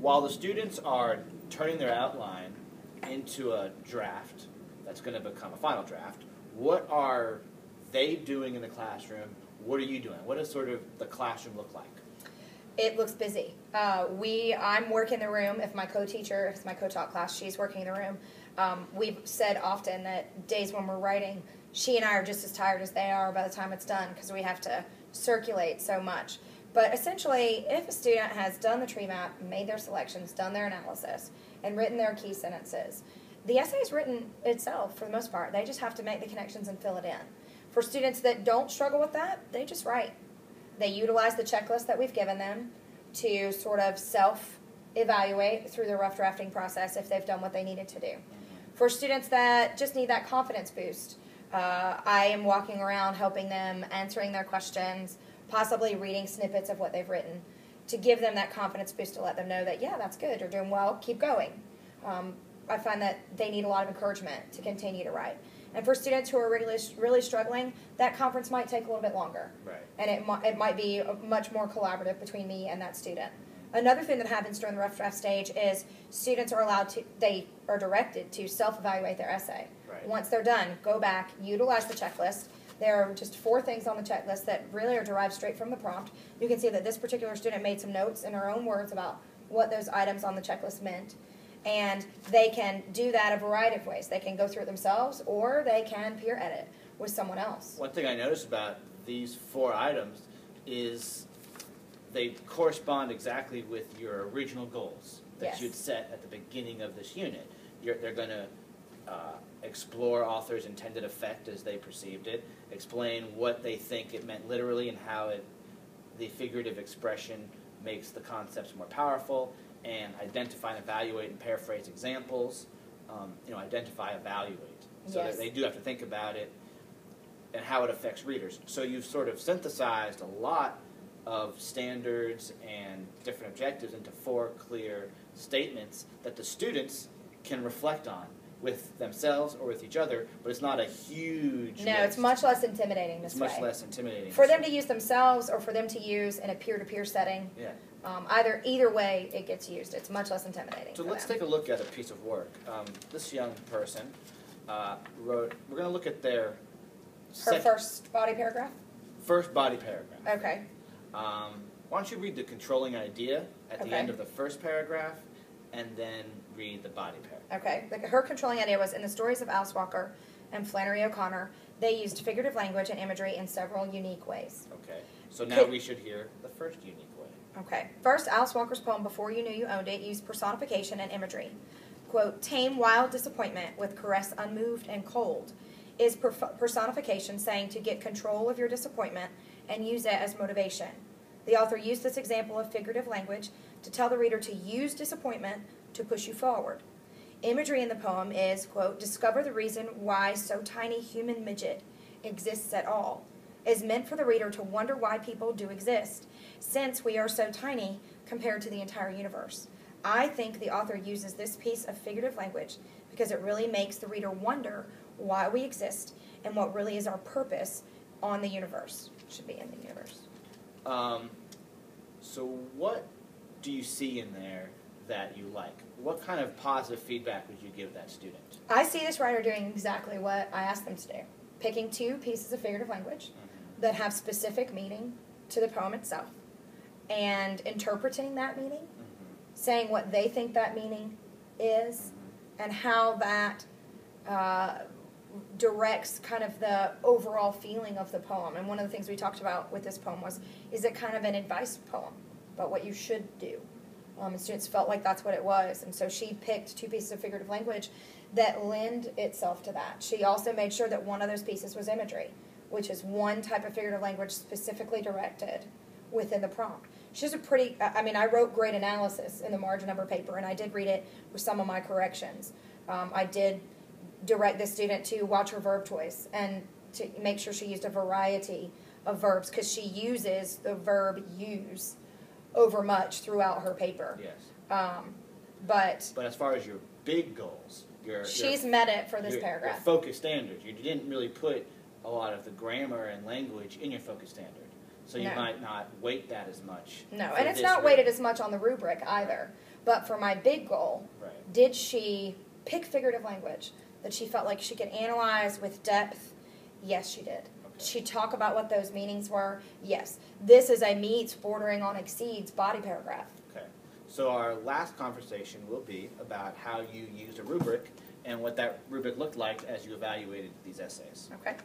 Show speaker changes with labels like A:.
A: while the students are turning their outline into a draft that's going to become a final draft, what are they doing in the classroom? What are you doing? What does sort of the classroom look like?
B: It looks busy. I'm working the room. If my co-teacher, if it's my co-taught class, she's working in the room. We've said often that days when we're writing, she and I are just as tired as they are by the time it's done because we have to circulate so much. But essentially, if a student has done the tree map, made their selections, done their analysis, and written their key sentences, the essay is written itself for the most part. They just have to make the connections and fill it in. For students that don't struggle with that, they just write. They utilize the checklist that we've given them to sort of self-evaluate through the rough drafting process if they've done what they needed to do. For students that just need that confidence boost, I am walking around helping them, answering their questions, possibly reading snippets of what they've written to give them that confidence boost to let them know that, yeah, that's good, you're doing well, keep going. I find that they need a lot of encouragement to continue to write. And for students who are really struggling, that conference might take a little bit longer.
A: Right.
B: And it might be much more collaborative between me and that student. Another thing that happens during the rough draft stage is students are they are directed to self-evaluate their essay.
A: Right.
B: Once they're done, go back, utilize the checklist. There are just 4 things on the checklist that really are derived straight from the prompt. You can see that this particular student made some notes in her own words about what those items on the checklist meant. And they can do that a variety of ways. They can go through it themselves, or they can peer edit with someone else.
A: One thing I noticed about these 4 items is they correspond exactly with your original goals that
B: Yes.
A: you'd set at the beginning of this unit. They're going to explore author's intended effect as they perceived it, explain what they think it meant literally and how the figurative expression makes the concepts more powerful, and identify and evaluate and paraphrase examples, identify, evaluate. So
B: Yes.
A: they do have to think about it and how it affects readers. So you've sort of synthesized a lot of standards and different objectives into 4 clear statements that the students can reflect on with themselves or with each other, but it's not a huge
B: No,
A: list.
B: it's much less intimidating this way.
A: It's much less intimidating.
B: For them to use themselves or for them to use in a peer-to-peer setting,
A: Yeah.
B: either way it gets used. It's much less intimidating.
A: So
B: for
A: let's
B: them.
A: take a look at a piece of work. This young person wrote, we're going to look at their
B: Her first body paragraph?
A: first body paragraph.
B: Okay.
A: Why don't you read the controlling idea at the
B: Okay.
A: end of the first paragraph, and then read the body paragraph.
B: Okay. Her controlling idea was, in the stories of Alice Walker and Flannery O'Connor, they used figurative language and imagery in several unique ways.
A: Okay. So now we should hear the first unique way.
B: Okay. First, Alice Walker's poem, Before You Knew You Owned It, used personification and imagery. Quote, tame wild disappointment with caress unmoved and cold is personification saying to get control of your disappointment and use it as motivation. The author used this example of figurative language to tell the reader to use disappointment to push you forward. Imagery in the poem is, quote, discover the reason why so tiny human midget exists at all. Is meant for the reader to wonder why people do exist, since we are so tiny compared to the entire universe. I think the author uses this piece of figurative language because it really makes the reader wonder why we exist and what really is our purpose on the universe. Should be in the universe.
A: So what do you see in there that you like? What kind of positive feedback would you give that student?
B: I see this writer doing exactly what I asked them to do. Picking 2 pieces of figurative language that have specific meaning to the poem itself and interpreting that meaning, saying what they think that meaning is, and how that directs kind of the overall feeling of the poem. And one of the things we talked about with this poem was, is it kind of an advice poem about what you should do? And students felt like that's what it was. And so she picked 2 pieces of figurative language that lend itself to that. She also made sure that one of those pieces was imagery, which is one type of figurative language specifically directed within the prompt. She's a pretty, I wrote great analysis in the margin of her paper, and I did read it with some of my corrections. I did direct the student to watch her verb choice and to make sure she used a variety of verbs, because she uses the verb use over much throughout her paper.
A: Yes.
B: But
A: as far as your big goals,
B: she's met it for this
A: your
B: paragraph.
A: focus standards, you didn't really put a lot of the grammar and language in your focus standard. So you might not weight that as much.
B: No, and it's not weighted as much on the rubric either. But for my big goal,
A: Right.
B: did she pick figurative language that she felt like she could analyze with depth? Yes, she did.
A: Okay.
B: She talk about what those meanings were? Yes. This is a meets bordering on exceeds body paragraph.
A: Okay. So our last conversation will be about how you used a rubric and what that rubric looked like as you evaluated these essays.
B: Okay.